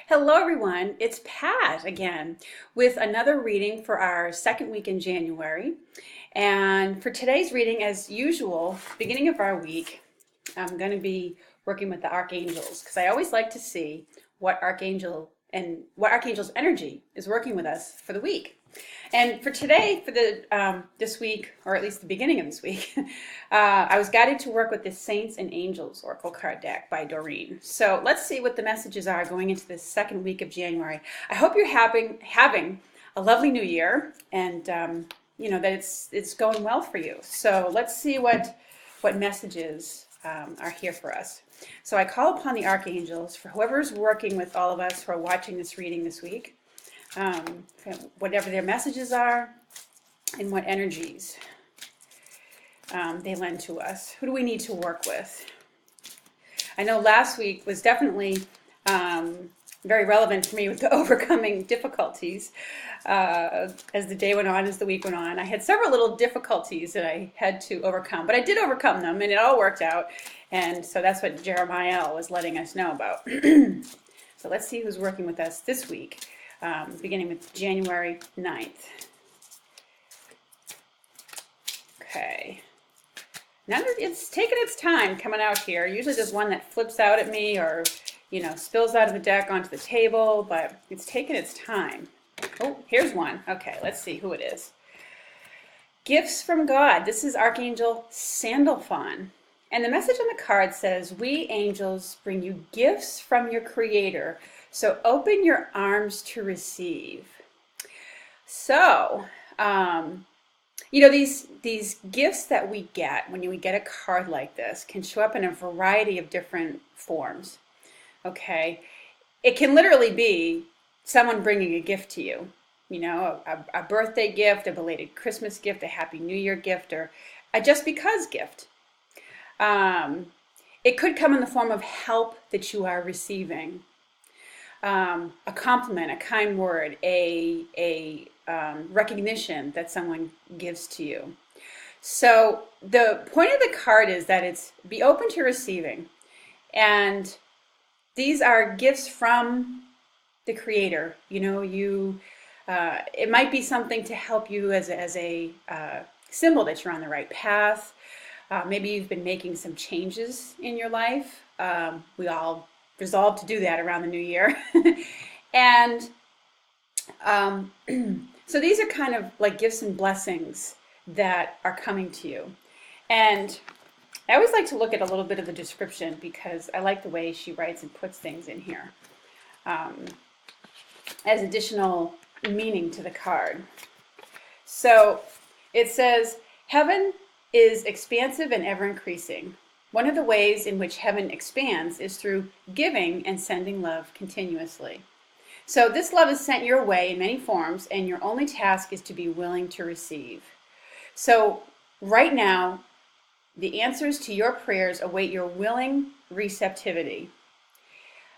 Hello, everyone. It's Pat again with another reading for our second week in January. And for today's reading, as usual, beginning of our week, I'm going to be working with the archangels because I always like to see what archangel's energy is working with us for the week. And for today, for this week, or at least the beginning of this week, I was guided to work with the Saints and Angels Oracle card deck by Doreen. So let's see what the messages are going into this second week of January. I hope you're having a lovely new year, and that it's going well for you. So let's see what messages are here for us. So I call upon the archangels for whoever's working with all of us who are watching this reading this week. Whatever their messages are and what energies they lend to us. Who do we need to work with? I know last week was definitely very relevant for me with the overcoming difficulties as the day went on, as the week went on. I had several little difficulties that I had to overcome, but I did overcome them and it all worked out. And so that's what Jeremiah was letting us know about. So let's see who's working with us this week. Beginning with January 9th. Okay. Now it's taking its time coming out here. Usually there's one that flips out at me or, spills out of the deck onto the table, but it's taking its time. Oh, here's one. Okay, let's see who it is. Gifts from God. This is Archangel Sandalphon. And the message on the card says, "We angels bring you gifts from your Creator. So open your arms to receive." So, these gifts that we get when we get a card like this can show up in a variety of different forms. Okay, it can literally be someone bringing a gift to you. A birthday gift, a belated Christmas gift, a Happy New Year gift, or a just because gift. It could come in the form of help that you are receiving. A compliment, a kind word, a recognition that someone gives to you. So the point of the card is that it's be open to receiving. And these are gifts from the Creator. It might be something to help you as a symbol that you're on the right path. Maybe you've been making some changes in your life. We all resolved to do that around the new year. And so these are kind of like gifts and blessings that are coming to you. And I always like to look at a little bit of the description because I like the way she writes and puts things in here as additional meaning to the card. So it says, "Heaven is expansive and ever increasing. One of the ways in which heaven expands is through giving and sending love continuously. So this love is sent your way in many forms, and your only task is to be willing to receive." So right now, the answers to your prayers await your willing receptivity.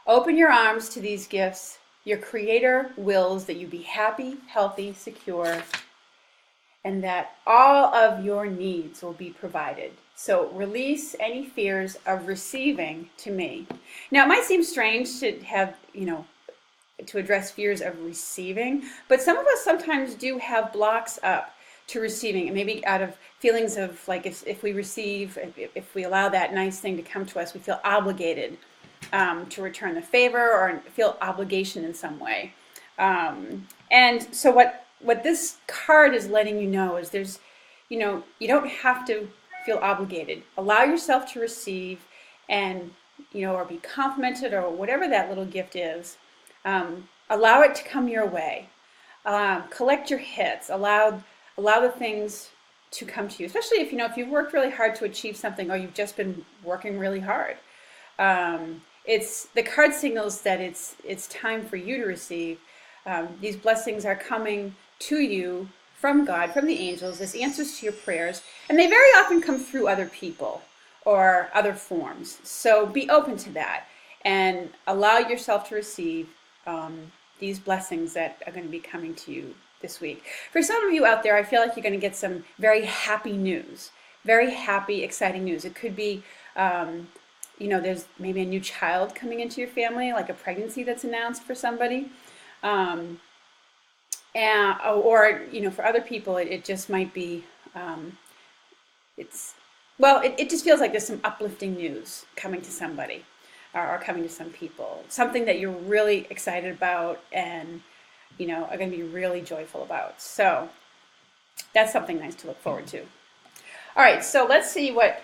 Open your arms to these gifts. Your Creator wills that you be happy, healthy, secure, and that all of your needs will be provided. So release any fears of receiving to me. Now, it might seem strange to have, to address fears of receiving, but some of us sometimes do have blocks up to receiving, and maybe out of feelings of like if we receive, if we allow that nice thing to come to us, we feel obligated to return the favor or feel obligation in some way. And so what this card is letting you know is there's, you don't have to feel obligated. Allow yourself to receive and, or be complimented or whatever that little gift is. Allow it to come your way. Collect your hits. Allow the things to come to you, especially if you've worked really hard to achieve something or you've just been working really hard. It's the card signals that it's time for you to receive. These blessings are coming to you from God, from the angels, as answers to your prayers, and they very often come through other people or other forms. So be open to that and allow yourself to receive these blessings that are going to be coming to you this week. For some of you out there, I feel like you're going to get some very happy news, very happy, exciting news. It could be there's maybe a new child coming into your family, like a pregnancy that's announced for somebody. Um, or for other people, it just might be, it's, well, it just feels like there's some uplifting news coming to somebody or coming to some people. Something that you're really excited about and, are going to be really joyful about. So that's something nice to look forward to. All right, so let's see what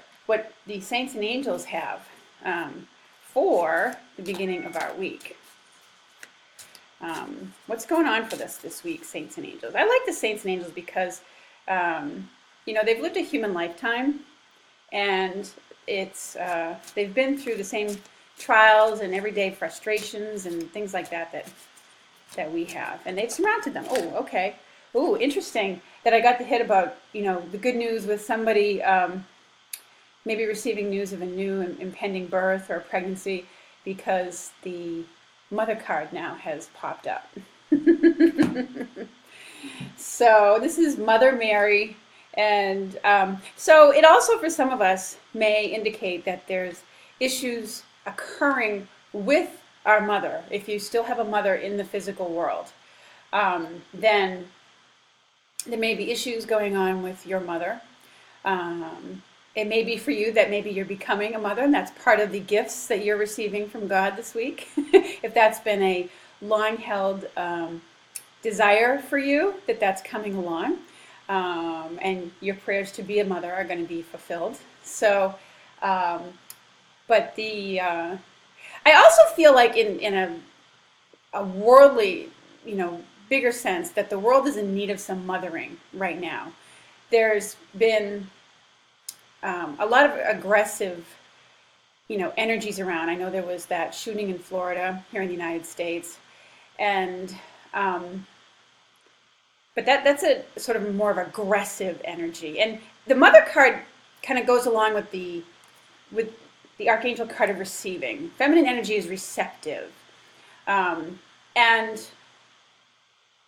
the saints and angels have for the beginning of our week. What's going on for this week, saints and angels? I like the saints and angels because, they've lived a human lifetime, and they've been through the same trials and everyday frustrations and things like that we have, and they've surmounted them. Oh, okay. Oh, interesting that I got the hit about, the good news with somebody maybe receiving news of a new impending birth or pregnancy because the mother card now has popped up. So this is Mother Mary, and so it also for some of us may indicate that there's issues occurring with our mother. If you still have a mother in the physical world, then there may be issues going on with your mother. It may be for you that maybe you're becoming a mother, and that's part of the gifts that you're receiving from God this week. If that's been a long-held desire for you, that's coming along, and your prayers to be a mother are going to be fulfilled. So, but I also feel like in a worldly, bigger sense that the world is in need of some mothering right now. There's been a lot of aggressive, energies around. I know there was that shooting in Florida here in the United States, and but that's a sort of more of aggressive energy. And the mother card kind of goes along with the archangel card of receiving. Feminine energy is receptive, and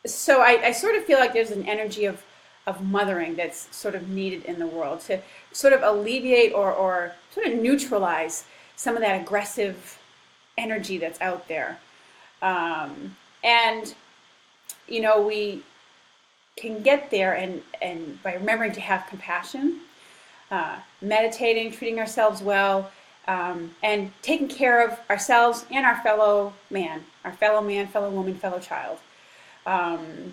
so I sort of feel like there's an energy of mothering that's sort of needed in the world to sort of alleviate or sort of neutralize some of that aggressive energy that's out there. And, we can get there and by remembering to have compassion, meditating, treating ourselves well, and taking care of ourselves and our fellow man, fellow woman, fellow child. And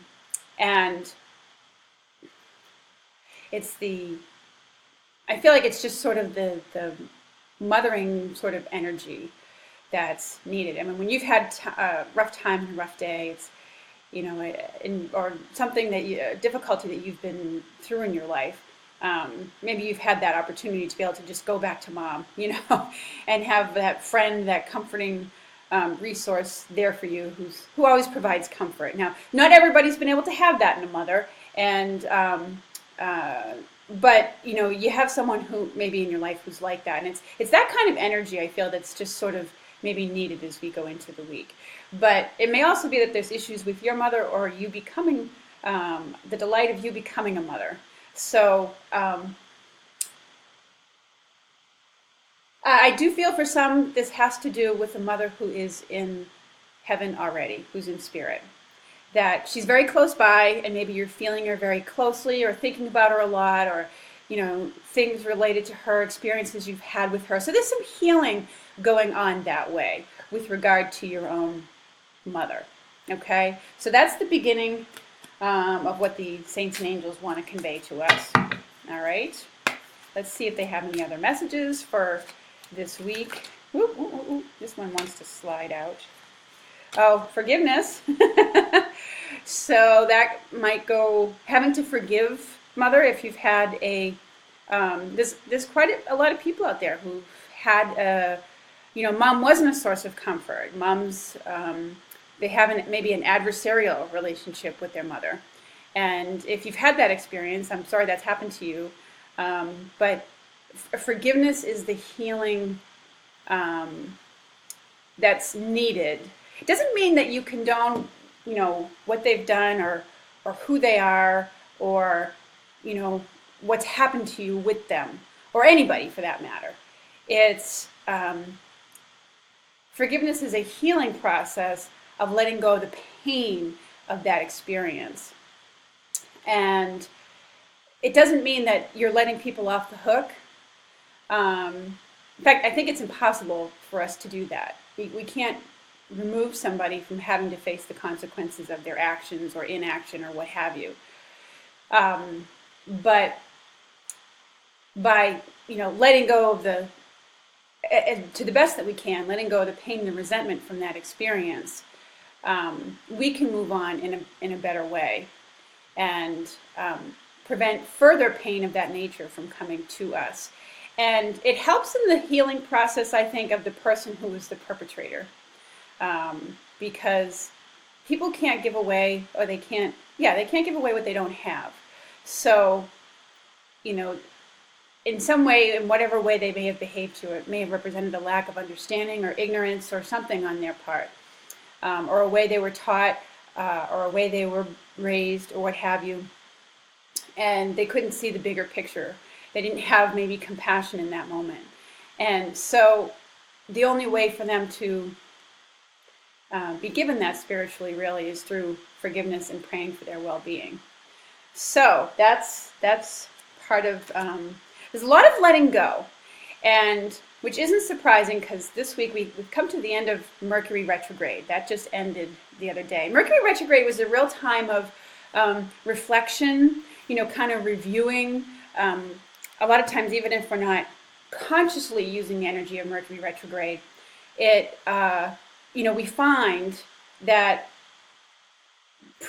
I feel like it's just sort of the mothering sort of energy that's needed. I mean, when you've had a rough time and a rough day, it's, or something difficulty that you've been through in your life, maybe you've had that opportunity to be able to just go back to mom, and have that friend, that comforting resource there for you who always provides comfort. Now, not everybody's been able to have that in a mother, and but you have someone who maybe in your life who's like that, and it's that kind of energy I feel that's just sort of maybe needed as we go into the week. But it may also be that there's issues with your mother or you becoming the delight of you becoming a mother. So I do feel for some this has to do with a mother who is in heaven already, who's in spirit. That she's very close by, and maybe you're feeling her very closely or thinking about her a lot, or things related to her, experiences you've had with her. So there's some healing going on that way with regard to your own mother. Okay, so that's the beginning of what the saints and angels want to convey to us. All right, let's see if they have any other messages for this week. Ooh, this one wants to slide out. Oh, forgiveness. So that might go having to forgive mother if you've had there's quite a lot of people out there who've had mom wasn't a source of comfort. Moms, they have maybe an adversarial relationship with their mother. And if you've had that experience, I'm sorry that's happened to you. But forgiveness is the healing that's needed. It doesn't mean that you condone, what they've done or who they are or, what's happened to you with them or anybody for that matter. It's forgiveness is a healing process of letting go of the pain of that experience. And it doesn't mean that you're letting people off the hook. In fact, I think it's impossible for us to do that. We can't remove somebody from having to face the consequences of their actions or inaction or what have you. But by letting go of to the best that we can, letting go of the pain and the resentment from that experience, we can move on in a better way and prevent further pain of that nature from coming to us. And it helps in the healing process, I think, of the person who is the perpetrator, because people can't give away, or they can't give away what they don't have. So, in some way, in whatever way they may have behaved to it, may have represented a lack of understanding or ignorance or something on their part, or a way they were taught, or a way they were raised, or what have you, and they couldn't see the bigger picture. They didn't have maybe compassion in that moment. And so the only way for them to be given that spiritually really is through forgiveness and praying for their well-being. So that's part of, there's a lot of letting go, and which isn't surprising because this week we've come to the end of Mercury retrograde. That just ended the other day. Mercury retrograde was a real time of reflection, kind of reviewing. A lot of times, even if we're not consciously using the energy of Mercury retrograde, it, we find that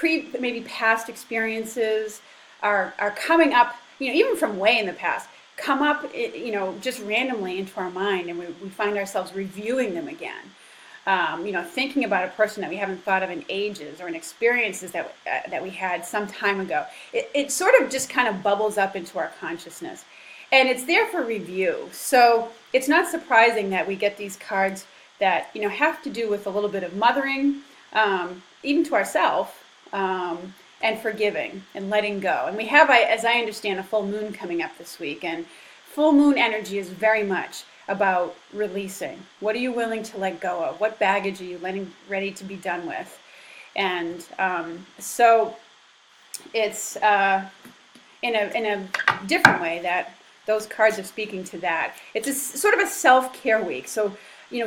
maybe past experiences are coming up, even from way in the past, come up, just randomly into our mind, and we find ourselves reviewing them again. Thinking about a person that we haven't thought of in ages, or in experiences that we had some time ago. It sort of just kind of bubbles up into our consciousness. And it's there for review. So it's not surprising that we get these cards that, have to do with a little bit of mothering, even to ourselves, and forgiving and letting go. And we have, as I understand, a full moon coming up this week. And full moon energy is very much about releasing. What are you willing to let go of? What baggage are you ready to be done with? And so it's in a different way that those cards are speaking to that. It's sort of a self-care week. So,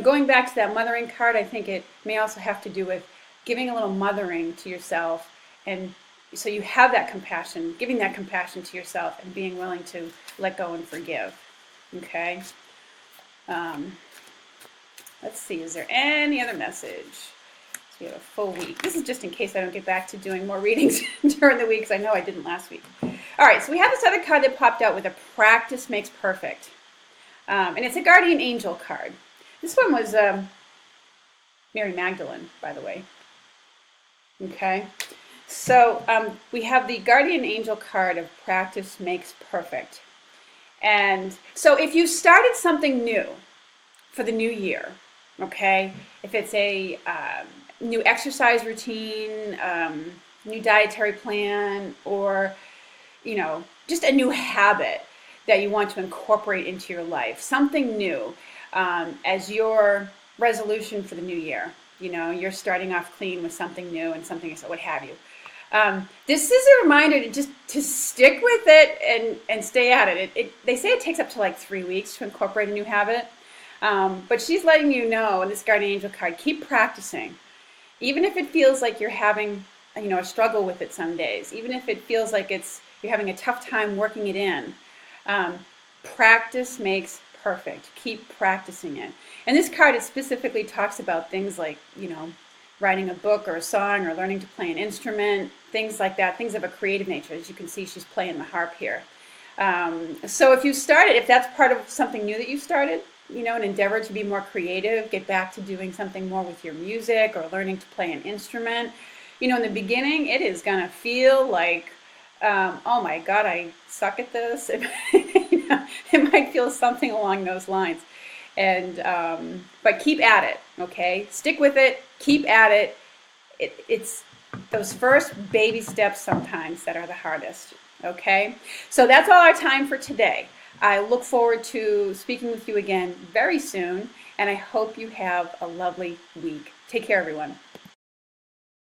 going back to that mothering card, I think it may also have to do with giving a little mothering to yourself, and so you have that compassion, giving that compassion to yourself and being willing to let go and forgive. Okay? Let's see, is there any other message? So we have a full week. This is just in case I don't get back to doing more readings during the week, because I know I didn't last week. All right, so we have this other card that popped out with a practice makes perfect. And it's a guardian angel card. This one was Mary Magdalene, by the way. Okay, so we have the guardian angel card of practice makes perfect. And so if you started something new for the new year, okay, if it's a new exercise routine, new dietary plan, or just a new habit that you want to incorporate into your life, something new as your resolution for the new year. You're starting off clean with something new and something, so what have you. This is a reminder to stick with it and stay at it. They say it takes up to like 3 weeks to incorporate a new habit, but she's letting you know in this guardian angel card, keep practicing, even if it feels like you're having a struggle with it some days, even if it feels like you're having a tough time working it in. Practice makes perfect. Keep practicing it. And this card, it specifically talks about things like, writing a book or a song, or learning to play an instrument, things like that, things of a creative nature. As you can see, she's playing the harp here. So if that's part of something new that you started, an endeavor to be more creative, get back to doing something more with your music, or learning to play an instrument. In the beginning, it is going to feel like, oh my God, I suck at this. It might feel something along those lines. And but keep at it, okay? Stick with it, keep at it. It's those first baby steps sometimes that are the hardest, okay? So that's all our time for today. I look forward to speaking with you again very soon, and I hope you have a lovely week. Take care, everyone.